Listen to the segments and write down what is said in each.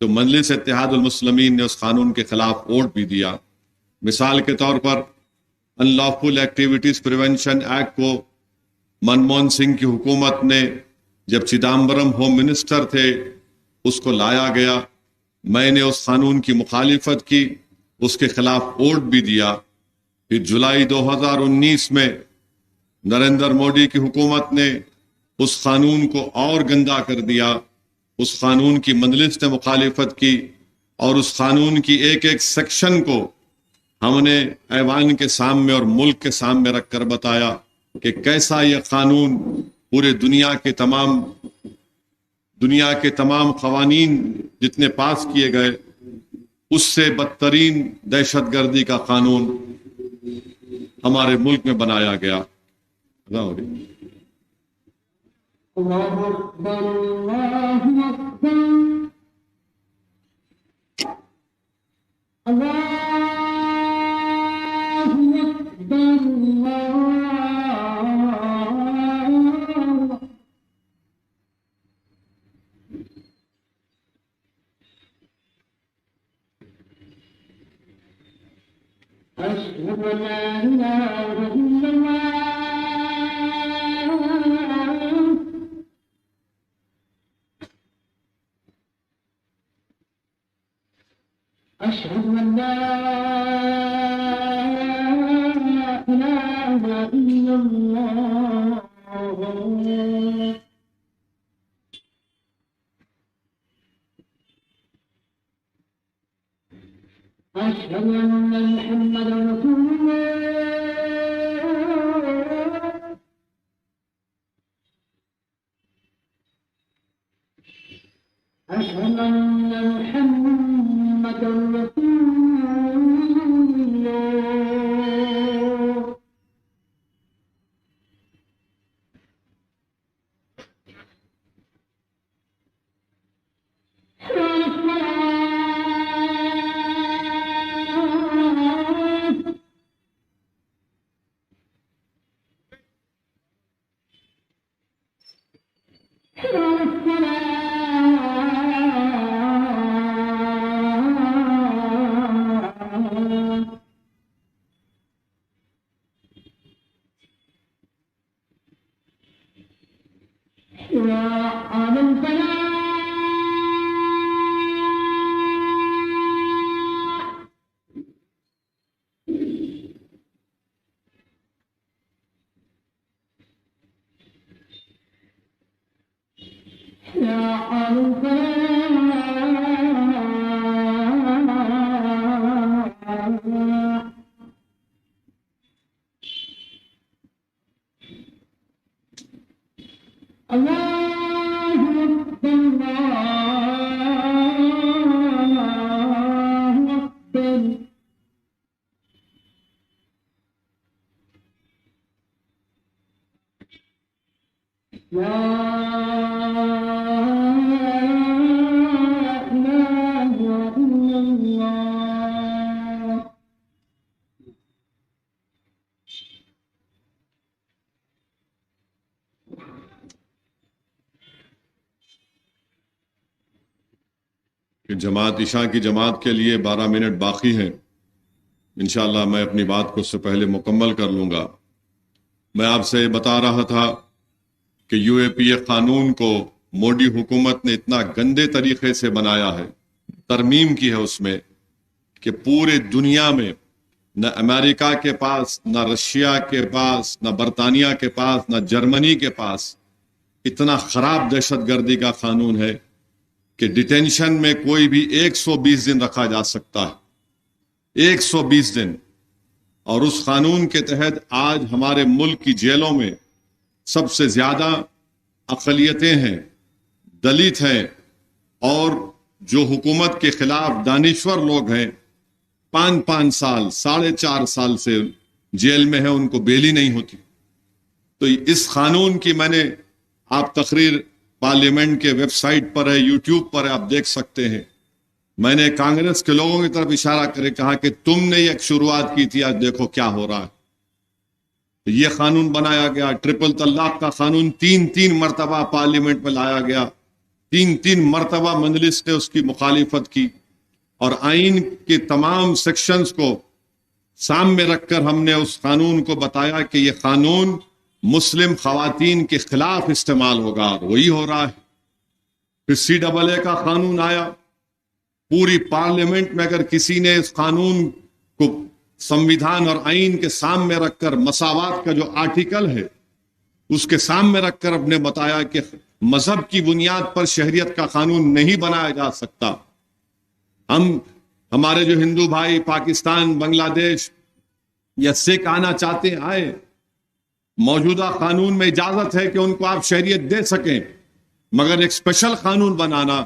تو مجلس اتحاد المسلمین نے اس قانون کے خلاف ووٹ بھی دیا۔ مثال کے طور پر ان لافل ایکٹیویٹیز پریونشن ایکٹ کو منموہن سنگھ کی حکومت نے جب چدمبرم ہوم منسٹر تھے اس کو لایا گیا، میں نے اس قانون کی مخالفت کی، اس کے خلاف ووٹ بھی دیا۔ پھر جولائی 2019 میں نریندر مودی کی حکومت نے اس قانون کو اور گندا کر دیا، اس قانون کی مجلس نے مخالفت کی، اور اس قانون کی ایک ایک سیکشن کو ہم نے ایوان کے سامنے اور ملک کے سامنے رکھ کر بتایا کہ کیسا یہ قانون پورے دنیا کے تمام قوانین جتنے پاس کیے گئے اس سے بدترین دہشت گردی کا قانون ہمارے ملک میں بنایا گیا۔ اللہ اکبر اللہ اکبر اللہ اکبر اشهد ان لا اله الا الله أشهد أن لا إله إلا الله أشهد أن محمدا رسول الله أشهد أن محمدا رسول الله کہ جماعت عشاء کی جماعت کے لیے 12 منٹ باقی ہیں، انشاءاللہ میں اپنی بات کو اس سے پہلے مکمل کر لوں گا۔ میں آپ سے بتا رہا تھا کہ یو اے پی اے قانون کو مودی حکومت نے اتنا گندے طریقے سے بنایا ہے، ترمیم کی ہے اس میں، کہ پورے دنیا میں نہ امریکہ کے پاس، نہ رشیا کے پاس، نہ برطانیہ کے پاس، نہ جرمنی کے پاس اتنا خراب دہشت گردی کا قانون ہے کہ ڈیٹینشن میں کوئی بھی 120 دن رکھا جا سکتا ہے، 120 دن۔ اور اس قانون کے تحت آج ہمارے ملک کی جیلوں میں سب سے زیادہ اقلیتیں ہیں، دلت ہیں، اور جو حکومت کے خلاف دانشور لوگ ہیں 5 سال 4.5 سال سے جیل میں ہیں، ان کو بیل ہی نہیں ہوتی۔ تو اس قانون کی میں نے آپ تقریر پارلیمنٹ کے ویب سائٹ پر ہے، یوٹیوب پر ہے، آپ دیکھ سکتے ہیں۔ میں نے کانگریس کے لوگوں کی طرف اشارہ کرے کہا کہ تم نے ایک شروعات کی تھی، آج دیکھو کیا ہو رہا ہے۔ یہ قانون بنایا گیا، ٹرپل طلاق کا قانون 3 مرتبہ پارلیمنٹ میں لایا گیا، تین مرتبہ مجلس نے اس کی مخالفت کی، اور آئین کے تمام سیکشنز کو سامنے رکھ کر ہم نے اس قانون کو بتایا کہ یہ قانون مسلم خواتین کے خلاف استعمال ہوگا، اور وہی ہو رہا ہے۔ پھر CAA کا قانون آیا، پوری پارلیمنٹ میں اگر کسی نے اس قانون کو سمویدھان اور آئین کے سامنے رکھ کر مساوات کا جو آرٹیکل ہے اس کے سامنے رکھ کر اپنے بتایا کہ مذہب کی بنیاد پر شہریت کا قانون نہیں بنایا جا سکتا، ہمارے جو ہندو بھائی پاکستان، بنگلہ دیش یا سکھ آنا چاہتے ہیں آئے، موجودہ قانون میں اجازت ہے کہ ان کو آپ شہریت دے سکیں، مگر ایک اسپیشل قانون بنانا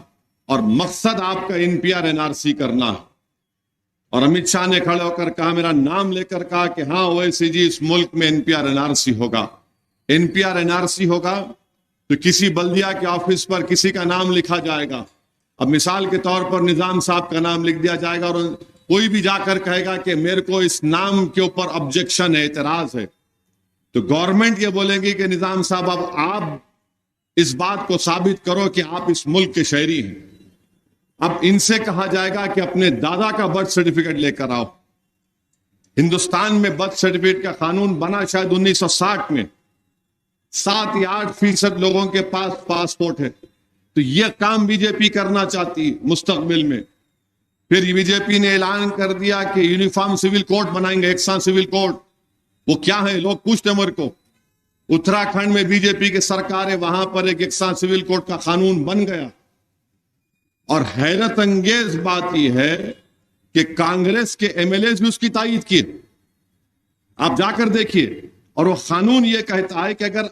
اور مقصد آپ کا NPR NRC کرنا ہے۔ اور امت شاہ نے کھڑے ہو کر کہا، میرا نام لے کر کہا کہ ہاں اویسی جی اس ملک میں NPR NRC ہوگا۔ NPR NRC ہوگا تو کسی بلدیہ کے آفس پر کسی کا نام لکھا جائے گا، اب مثال کے طور پر نظام صاحب کا نام لکھ دیا جائے گا، اور کوئی بھی جا کر کہے گا کہ میرے کو اس نام کے اوپر آبجیکشن ہے، اعتراض ہے، تو گورنمنٹ یہ بولے گی کہ نظام صاحب اب آپ اس بات کو ثابت کرو کہ آپ اس ملک کے شہری ہیں۔ اب ان سے کہا جائے گا کہ اپنے دادا کا برتھ سرٹیفکیٹ لے کر آؤ۔ ہندوستان میں برتھ سرٹیفکیٹ کا قانون بنا شاید 1960 میں، 7 یا 8% لوگوں کے پاس پاسپورٹ ہے، تو یہ کام BJP کرنا چاہتی مستقبل میں۔ پھر BJP نے اعلان کر دیا کہ یونیفارم سول کوڈ بنائیں گے، یکساں سول کوڈ۔ وہ کیا ہے؟ لوگ پوچھتے میرے کو۔ اتراکھنڈ میں BJP کی سرکار ہے، وہاں پر ایک یکساں سول کوڈ کا قانون بن گیا، اور حیرت انگیز بات یہ ہے کہ کانگریس کے MLAs بھی اس کی تائید کیے، آپ جا کر دیکھیے۔ اور وہ قانون یہ کہتا ہے کہ اگر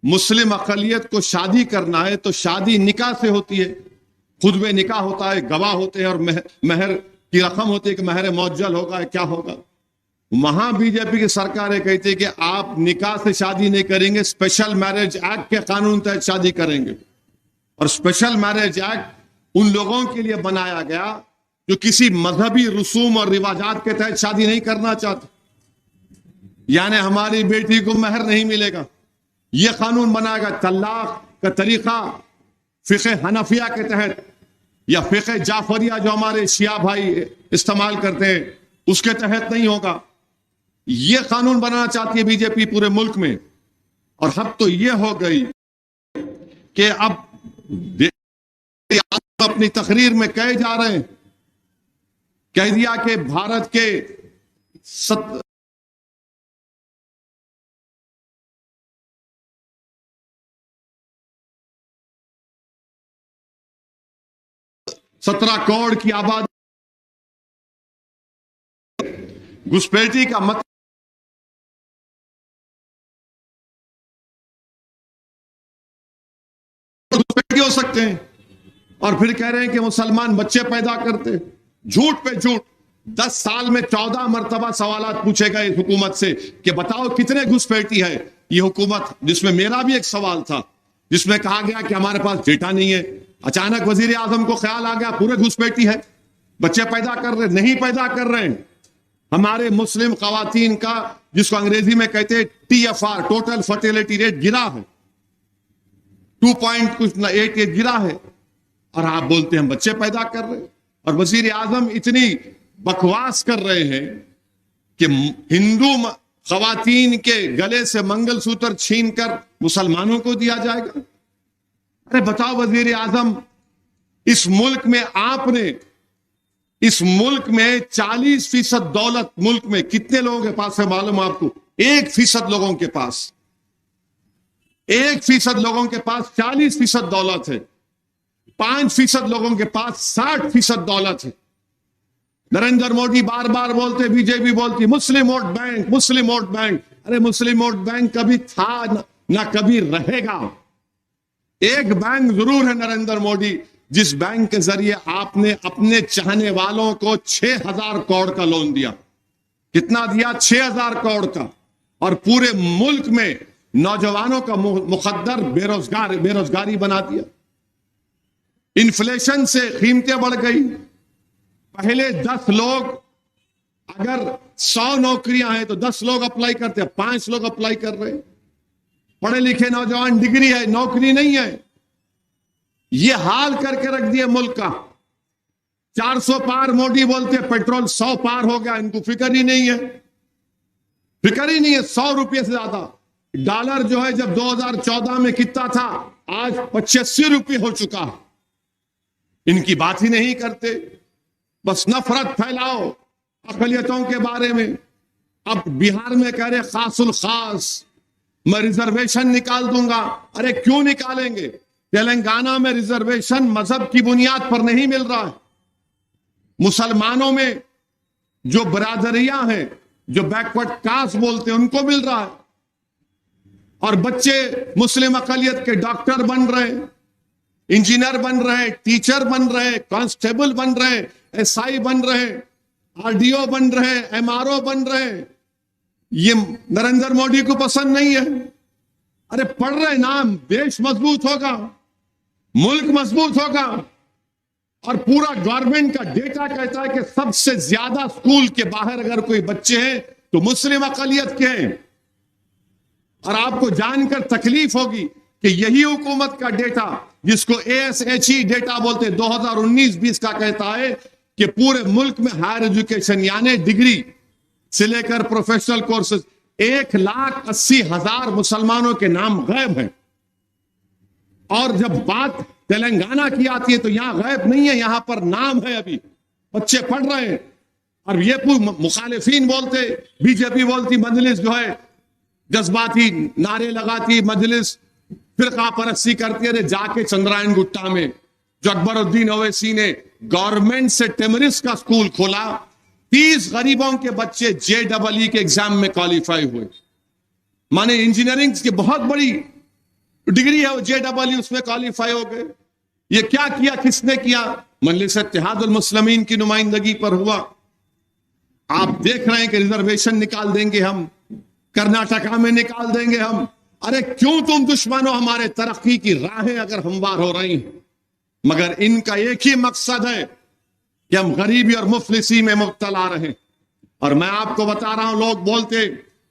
مسلم اقلیت کو شادی کرنا ہے تو شادی نکاح سے ہوتی ہے، خطبہ نکاح ہوتا ہے، گواہ ہوتے ہیں، اور مہر کی رقم ہوتی ہے کہ مہر معجل ہوگا، کیا ہوگا۔ وہاں BJP کی سرکار یہ کہتی ہے کہ آپ نکاح سے شادی نہیں کریں گے، اسپیشل میرج ایکٹ کے قانون تحت شادی کریں گے۔ اور اسپیشل میرج ایکٹ ان لوگوں کے لیے بنایا گیا جو کسی مذہبی رسوم اور رواجات کے تحت شادی نہیں کرنا چاہتے، یعنی ہماری بیٹی کو مہر نہیں ملے گا، یہ قانون بنائے گا۔ طلاق کا طریقہ فقہ حنفیہ کے تحت یا فقہ جعفریہ جو ہمارے شیعہ بھائی استعمال کرتے ہیں اس کے تحت نہیں ہوگا۔ یہ قانون بنانا چاہتی ہے BJP پورے ملک میں۔ اور اب تو یہ ہو گئی کہ اب اپنی تقریر میں کہے جا رہے ہیں، کہہ دیا کہ بھارت کے 17 کروڑ کی آبادی گھسپیٹی کا مت گھسپیٹی ہو سکتے ہیں، اور پھر کہہ رہے ہیں کہ مسلمان بچے پیدا کرتے، جھوٹ پہ جھوٹ۔ 10 سال میں 14 مرتبہ سوالات پوچھے گئے حکومت سے کہ بتاؤ کتنے گھسپیٹی ہے یہ حکومت، جس میں میرا بھی ایک سوال تھا، جس میں کہا گیا کہ ہمارے پاس ڈیٹا نہیں ہے۔ اچانک وزیر اعظم کو خیال آ گیا پورے گھسپیٹی ہے، بچے پیدا کر رہے، نہیں پیدا کر رہے ہیں۔ ہمارے مسلم خواتین کا جس کو انگریزی میں کہتے ہیں TFR ٹوٹل فرٹیلٹی ریٹ گرا ہے، 2.88 گرا ہے، اور آپ بولتے ہیں ہم بچے پیدا کر رہے ہیں۔ اور وزیر اعظم اتنی بکواس کر رہے ہیں کہ ہندو خواتین کے گلے سے منگل سوتر چھین کر مسلمانوں کو دیا جائے گا۔ ارے بتاؤ وزیر اعظم، اس ملک میں آپ نے، اس ملک میں 40% دولت ملک میں کتنے لوگوں کے پاس ہے معلوم آپ کو؟ 1% لوگوں کے پاس، 1% لوگوں کے پاس 40% دولت ہے، 5% لوگوں کے پاس 60% دولت ہے۔ نریندر مودی بار بار بولتے، BJP بولتی مسلم ووٹ بینک، مسلم ووٹ بینک۔ ارے مسلم ووٹ بینک کبھی تھا نہ کبھی رہے گا۔ ایک بینک ضرور ہے نریندر مودی، جس بینک کے ذریعے آپ نے اپنے چاہنے والوں کو 6000 کروڑ کا لون دیا۔ کتنا دیا؟ 6000 کروڑ کا، اور پورے ملک میں نوجوانوں کا مخدر بے روزگاری بنا دیا۔ انفلیشن سے قیمتیں بڑھ گئی۔ پہلے 10 لوگ، اگر 100 نوکریاں ہیں تو 10 لوگ اپلائی کرتے ہیں، 5 لوگ اپلائی کر رہے ہیں۔ پڑھے لکھے نوجوان، ڈگری ہے، نوکری نہیں ہے۔ یہ حال کر کے رکھ دیے ملک کا. 400 پار موڈی بولتے ہیں, پیٹرول 100 پار ہو گیا, ان کو فکر ہی نہیں ہے, فکر ہی نہیں ہے. 100 روپے سے زیادہ ڈالر جو ہے جب 2014 میں کتنا تھا, آج 85 روپے ہو چکا. ان کی بات ہی نہیں کرتے, بس نفرت پھیلاؤ اقلیتوں کے بارے میں. اب بہار میں کہہ رہے خاص الخاص, میں ریزرویشن نکال دوں گا. ارے کیوں نکالیں گے؟ تلنگانہ میں ریزرویشن مذہب کی بنیاد پر نہیں مل رہا ہے. مسلمانوں میں جو برادریاں ہیں, جو بیکورڈ کاسٹ بولتے ہیں, ان کو مل رہا ہے. اور بچے مسلم اقلیت کے ڈاکٹر بن رہے ہیں, انجینئر بن رہے ہیں, ٹیچر بن رہے ہیں, کانسٹیبل بن رہے ہیں, ایس آئی بن رہے ہیں, آر ڈی او بن رہے ہیں, ایم آر او بن رہے ہیں. یہ نریندر مودی کو پسند نہیں ہے. ارے پڑھ رہے نام, دیش مضبوط ہوگا, ملک مضبوط ہوگا. اور پورا گورنمنٹ کا ڈیٹا کہتا ہے کہ سب سے زیادہ اسکول کے باہر اگر کوئی بچے ہیں تو مسلم اقلیت کے ہیں. اور آپ کو جان کر تکلیف ہوگی کہ یہی حکومت کا ڈیٹا, جس کو ASHE ڈیٹا بولتے ہیں, 2019-20 کا کہتا ہے کہ پورے ملک میں ہائر ایجوکیشن یعنی ڈگری سے لے کر پروفیشنل کورسز 1,80,000 مسلمانوں کے نام غائب ہیں. اور جب بات تلنگانہ کی آتی ہے تو یہاں غائب نہیں ہے, یہاں پر نام ہے, ابھی بچے پڑھ رہے ہیں. اور یہ مخالفین بولتے, بی جے پی بولتی مجلس جو ہے جذباتی نعرے لگاتی, مجلس فرقہ پرستی کرتی ہے. جا کے چندرائن گٹا میں جو اکبر الدین اویسی نے گورنمنٹ سے ٹیمرس کا سکول کھولا, 30 غریبوں کے بچے JEE کے ایگزام میں کوالیفائی ہوئے. مانے انجینئرنگ کی بہت بڑی ڈگری ہے, وہ JEE اس میں کوالیفائی ہو گئے. یہ کیا کیا, کس نے کیا؟ مجلس اتحاد المسلمین کی نمائندگی پر ہوا. آپ دیکھ رہے ہیں کہ ریزرویشن نکال دیں گے ہم, کرناٹکا میں نکال دیں گے ہم. ارے کیوں تم دشمن ہو؟ ہمارے ترقی کی راہیں اگر ہموار ہو رہی ہیں, مگر ان کا ایک ہی مقصد ہے کہ ہم غریبی اور مفلسی میں مبتلا رہیں. اور میں آپ کو بتا رہا ہوں, لوگ بولتے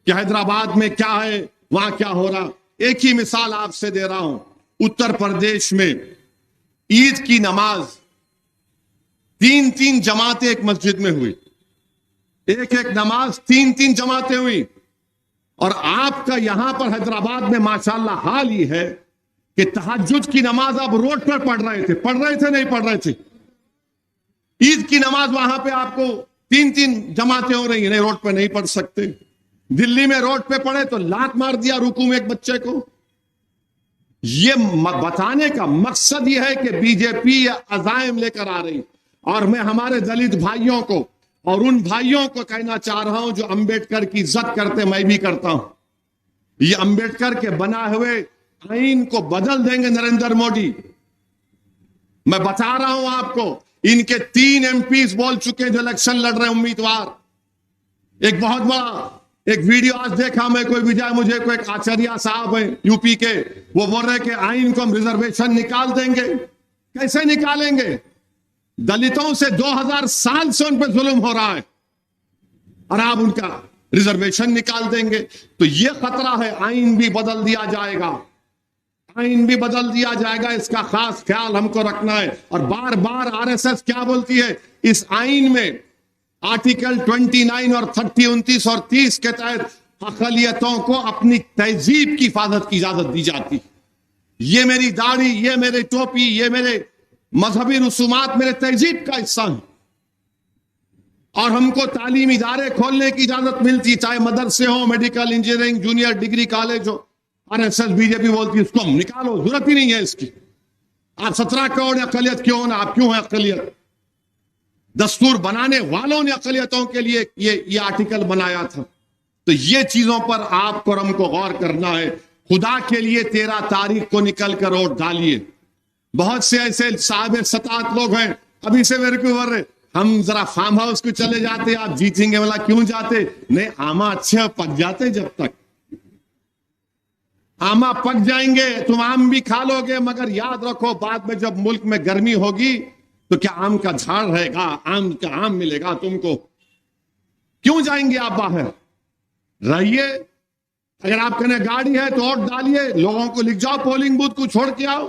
کہ حیدرآباد میں کیا ہے, وہاں کیا ہو رہا. ایک ہی مثال آپ سے دے رہا ہوں. اتر پردیش میں عید کی نماز 3 جماعتیں ایک مسجد میں ہوئی, ایک نماز 3 جماعتیں ہوئی. اور آپ کا یہاں پر حیدرآباد میں ماشاءاللہ حال یہ ہے کہ تہجد کی نماز آپ روڈ پر پڑھ رہے تھے نہیں پڑھ رہے تھے. عید کی نماز وہاں پہ آپ کو 3 جماعتیں ہو رہی ہیں, نہیں روڈ پہ نہیں پڑھ سکتے. دلی میں روڈ پہ پڑھے تو لات مار دیا رکوع میں ایک بچے کو. یہ بتانے کا مقصد یہ ہے کہ بی جے پی عزائم لے کر آ رہی. اور میں ہمارے دلت بھائیوں کو اور ان بھائیوں کو کہنا چاہ رہا ہوں جو امبیڈکر کی عزت کرتے, میں بھی کرتا ہوں. یہ امبیڈکر کے بنا ہوئے آئین کو بدل دیں گے نریندر مودی. میں بتا رہا ہوں آپ کو, ان کے 3 MPs بول چکے جو الیکشن لڑ رہے امیدوار. ایک بہت بڑا ایک ویڈیو آج دیکھا میں, کوئی بجائے مجھے کوئی ایک آچاریہ صاحب ہیں UP کے, وہ بول رہے کہ آئین کو ہم ریزرویشن نکال دیں گے. کیسے نکالیں گے؟ دلتوں سے 2000 سال سے ان پہ ظلم ہو رہا ہے, اور آپ ان کا ریزرویشن نکال دیں گے. تو یہ خطرہ ہے. آئین بھی بدل دیا جائے گا, آئین بھی بدل دیا جائے گا, اس کا خاص خیال ہم کو رکھنا ہے. اور بار بار RSS کیا بولتی ہے, اس آئین میں آرٹیکل 29 اور 30, 29 اور 30 کے تحت اقلیتوں کو اپنی تہذیب کی حفاظت کی اجازت دی جاتی. یہ میری داڑھی, یہ میرے ٹوپی, یہ میرے مذہبی رسومات میرے تہذیب کا حصہ ہیں. اور ہم کو تعلیمی ادارے کھولنے کی اجازت ملتی, چاہے مدرسے ہوں, medical, engineering, junior degree college ہو. RSS BJP بولتی ہے اس کو ہم نکالو, ضرورت ہی نہیں ہے اس کی. آپ 17 کروڑ اقلیت کیوں نا, آپ کیوں ہیں اقلیت؟ دستور بنانے والوں نے اقلیتوں کے لیے یہ آرٹیکل بنایا تھا. تو یہ چیزوں پر آپ کو اور ہم کو غور کرنا ہے. خدا کے لیے 13 تاریخ کو نکل کر ووٹ ڈالیے. بہت سے ایسے صاحب سطاعت لوگ ہیں, ابھی سے میرے کو بول رہے ہم ذرا فارم ہاؤس کو چلے جاتے, آپ جیتیں گے. والا کیوں جاتے؟ نہیں, آما اچھے پک جاتے. جب تک آما پک جائیں گے تم آم بھی کھا لو گے, مگر یاد رکھو بعد میں جب ملک میں گرمی ہوگی تو کیا آم کا جھاڑ رہے گا, آم کا آم ملے گا تم کو؟ کیوں جائیں گے آپ باہر؟ رہیے. اگر آپ کہنے گاڑی ہے تو ووٹ ڈالیے, لوگوں کو لکھ جاؤ پولنگ بوتھ کو چھوڑ کے آؤ.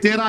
13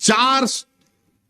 4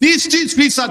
30%